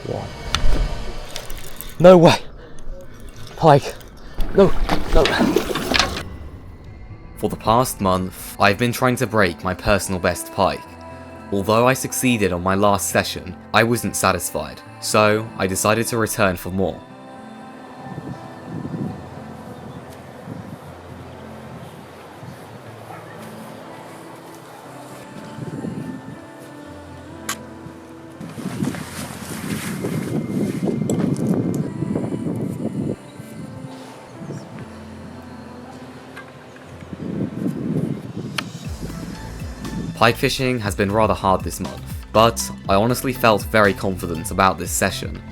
1. No way! Pike! No, no. For the past month, I've been trying to break my personal best pike. Although I succeeded on my last session, I wasn't satisfied, so I decided to return for more. Pike fishing has been rather hard this month, but I honestly felt very confident about this session.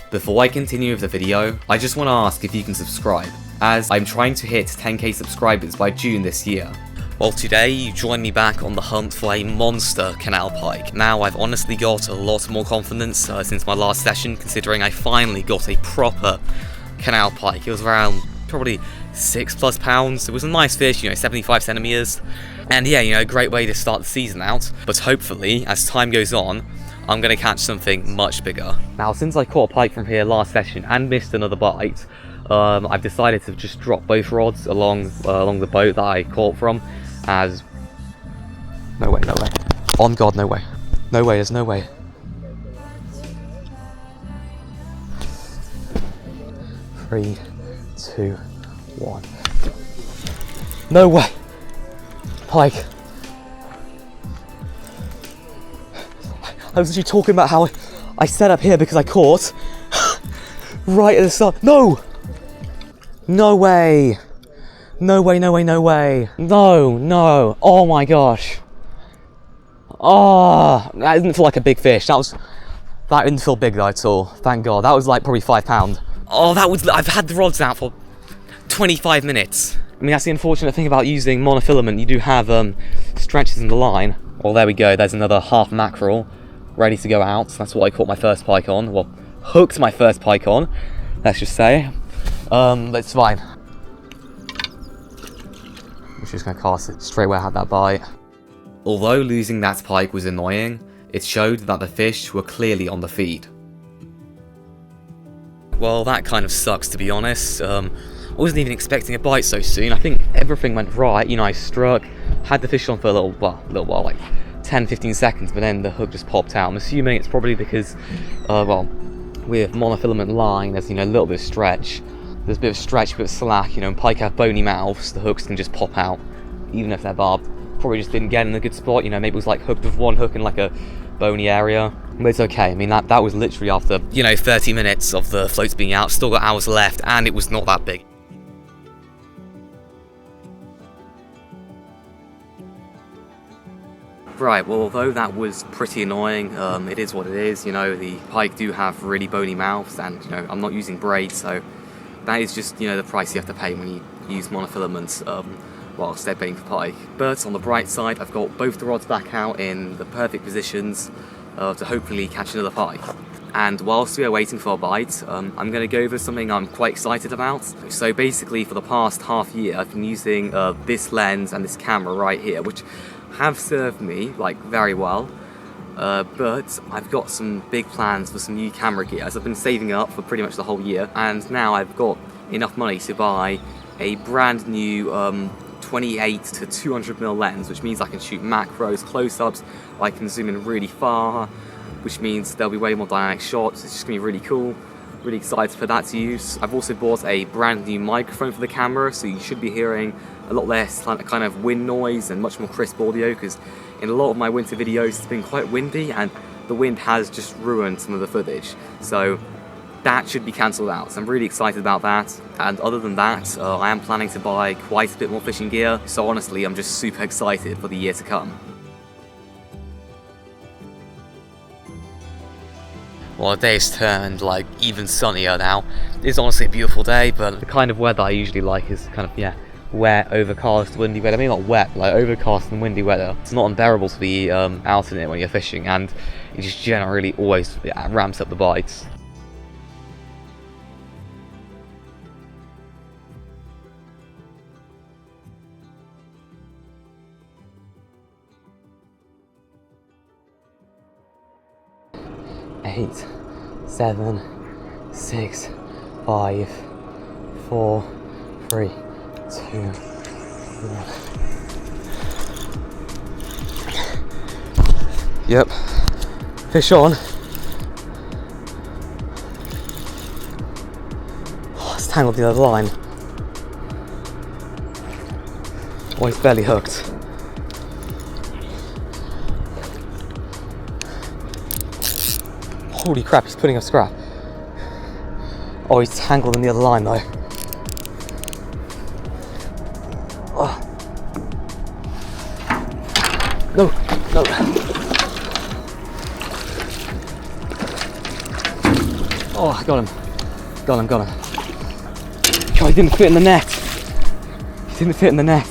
Before I continue with the video, I just want to ask if you can subscribe, as I'm trying to hit 10k subscribers by June this year. Well, today you join me back on the hunt for a monster canal pike. Now, I've honestly got a lot more confidence since my last session, considering I finally got a proper canal pike. It was around probably 6+ pounds. It was a nice fish, 75 centimeters. And yeah, a great way to start the season out. But hopefully, as time goes on, I'm going to catch something much bigger. Now, since I caught a pike from here last session and missed another bite, I've decided to just drop both rods along the boat that I caught from, as... No way, no way. On God, no way. No way, there's no way. Three, 2, 1. No way! Pike! I was literally talking about how I set up here because I caught right at the start. No! No way! No way, no way, no way. No, no. Oh my gosh. Oh, that didn't feel like a big fish. That didn't feel big though at all. Thank God. That was like probably 5 pounds. Oh, I've had the rods out for 25 minutes. I mean, that's the unfortunate thing about using monofilament. You do have stretches in the line. Well, there we go. There's another half mackerel ready to go out. That's what I caught my first pike on. Well, hooked my first pike on, let's just say. But it's fine. I'm just going to cast it straight where I had that bite. Although losing that pike was annoying, it showed that the fish were clearly on the feed. Well, that kind of sucks, to be honest. I wasn't even expecting a bite so soon. I think everything went right. I struck, had the fish on for a little while, like 10-15 seconds, but then the hook just popped out. I'm assuming it's probably because, well, with monofilament line, there's, a little bit of stretch. There's a bit of stretch, a bit of slack, and pike have bony mouths, the hooks can just pop out, even if they're barbed. Probably just didn't get in a good spot, maybe it was like hooked with one hook in like a bony area. But it's okay. I mean, that was literally after, 30 minutes of the floats being out. Still got hours left, and it was not that big. Right, well, although that was pretty annoying, it is what it is. The pike do have really bony mouths, and, I'm not using braids, so that is just, the price you have to pay when you use monofilaments whilst they're baiting for pike. But on the bright side, I've got both the rods back out in the perfect positions to hopefully catch another pike. And whilst we are waiting for a bite, I'm going to go over something I'm quite excited about. So basically, for the past half year, I've been using this lens and this camera right here, which have served me very well. But I've got some big plans for some new camera gear, as I've been saving up for pretty much the whole year, and now I've got enough money to buy a brand new 28 to 200mm lens, which means I can shoot macros, close-ups, I can zoom in really far, which means there'll be way more dynamic shots. It's just going to be really cool. Really excited for that to use. I've also bought a brand new microphone for the camera, so you should be hearing a lot less kind of wind noise and much more crisp audio, because in a lot of my winter videos it's been quite windy and the wind has just ruined some of the footage. So that should be cancelled out. So I'm really excited about that. And other than that, I am planning to buy quite a bit more fishing gear. So honestly, I'm just super excited for the year to come. Well, the day's turned even sunnier now. It's honestly a beautiful day, but the kind of weather I usually like is kind of, wet, overcast, windy weather. I mean, not wet, overcast and windy weather. It's not unbearable to be out in it when you're fishing, and it just generally always ramps up the bites. 8, 7, 6, 5, 4, 3, 2, 1. Yep, fish on. Oh, it's tangled the other line. Oh, he's barely hooked. Holy crap, he's putting a scrap. Oh, he's tangled in the other line though. Oh. No, no. Oh, I got him. Got him. God, he didn't fit in the net. He didn't fit in the net.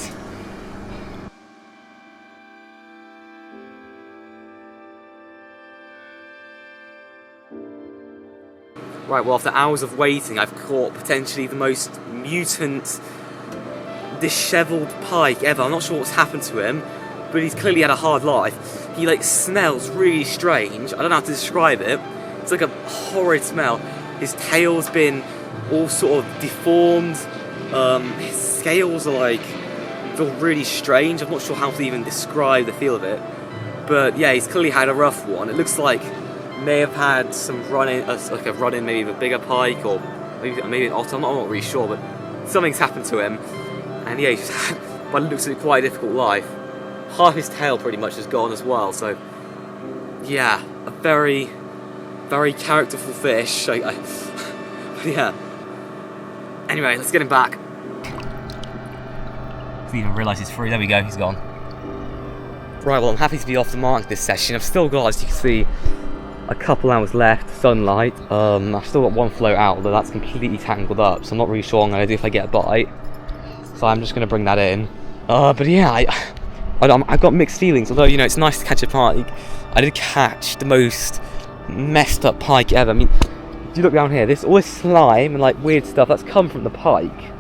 Right, well, after hours of waiting, I've caught potentially the most mutant, dishevelled pike ever. I'm not sure what's happened to him, but he's clearly had a hard life. He, like, smells really strange. I don't know how to describe it. It's like a horrid smell. His tail's been all sort of deformed. His scales are, like, feel really strange. I'm not sure how to even describe the feel of it. But, yeah, he's clearly had a rough one. It looks like may have had some run-in, like a run-in maybe with a bigger pike, or maybe an otter, I'm not really sure, but something's happened to him, and yeah, he's just had, by the looks of it, quite a difficult life. Half his tail pretty much is gone as well, so yeah, a very, very characterful fish. But yeah. Anyway, let's get him back. Didn't even realise he's free. There we go, he's gone. Right, well, I'm happy to be off the mark this session. I've still got, as you can see, a couple hours left, sunlight. I've still got one float out, although that's completely tangled up, so I'm not really sure what I'm going to do if I get a bite. So I'm just going to bring that in. But yeah, I've got mixed feelings, although, you know, it's nice to catch a pike. I did catch the most messed up pike ever. I mean, if you look down here, all this slime and, like, weird stuff, that's come from the pike.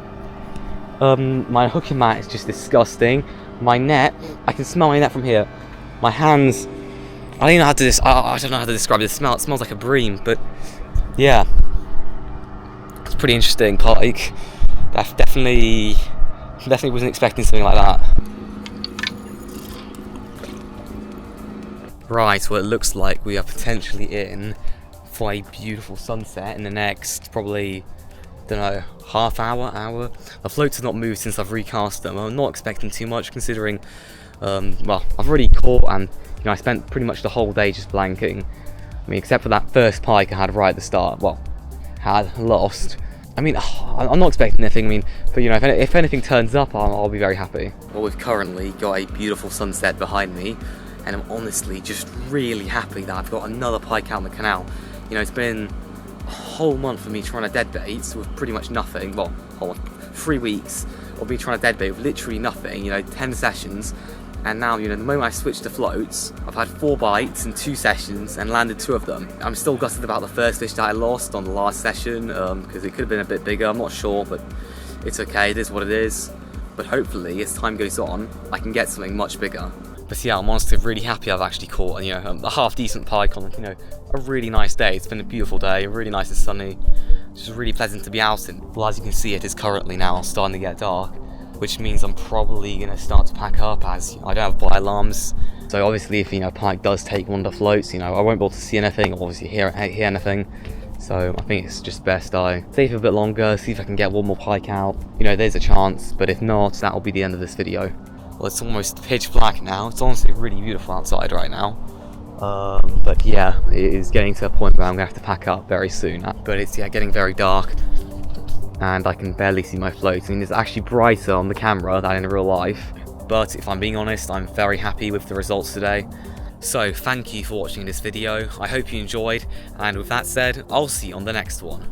My hooking mat is just disgusting. My net, I can smell my net from here. My hands, I don't know how to describe this smell. It smells like a bream, but yeah, it's pretty interesting. Pike. Definitely wasn't expecting something like that. Right, well, it looks like we are potentially in for a beautiful sunset in the next probably, don't know, half hour. The floats have not moved since I've recast them. I'm not expecting too much, considering well, I've already caught, and you know, I spent pretty much the whole day just blanking. I mean, except for that first pike I had right at the start. Well, had lost. I mean, I'm not expecting anything. I mean, but you know, if anything turns up, I'll be very happy. Well, we've currently got a beautiful sunset behind me, and I'm honestly just really happy that I've got another pike out in the canal. You know, it's been a whole month for me trying to deadbait with pretty much nothing. Well, 3 weeks of me trying to deadbait with literally nothing. You know, 10 sessions. And now, you know, the moment I switched to floats, I've had 4 bites in 2 sessions and landed 2 of them. I'm still gutted about the first fish that I lost on the last session, because it could have been a bit bigger, I'm not sure, but it's okay, it is what it is. But hopefully, as time goes on, I can get something much bigger. But yeah, I'm honestly really happy I've actually caught, you know, a half-decent pike on, you know, a really nice day. It's been a beautiful day, really nice and sunny. It's just really pleasant to be out in. Well, as you can see, it is currently now starting to get dark, which means I'm probably going to start to pack up, as I don't have bite alarms. So obviously, if, you know, pike does take one of the floats, you know, I won't be able to see anything, or obviously hear anything. So I think it's just best I stay for a bit longer, see if I can get one more pike out. You know, there's a chance, but if not, that'll be the end of this video. Well, it's almost pitch black now. It's honestly really beautiful outside right now. But yeah, it is getting to a point where I'm going to have to pack up very soon. But it's, yeah, getting very dark, and I can barely see my floats. I mean, it's actually brighter on the camera than in real life. But if I'm being honest, I'm very happy with the results today. So thank you for watching this video. I hope you enjoyed, and with that said, I'll see you on the next one.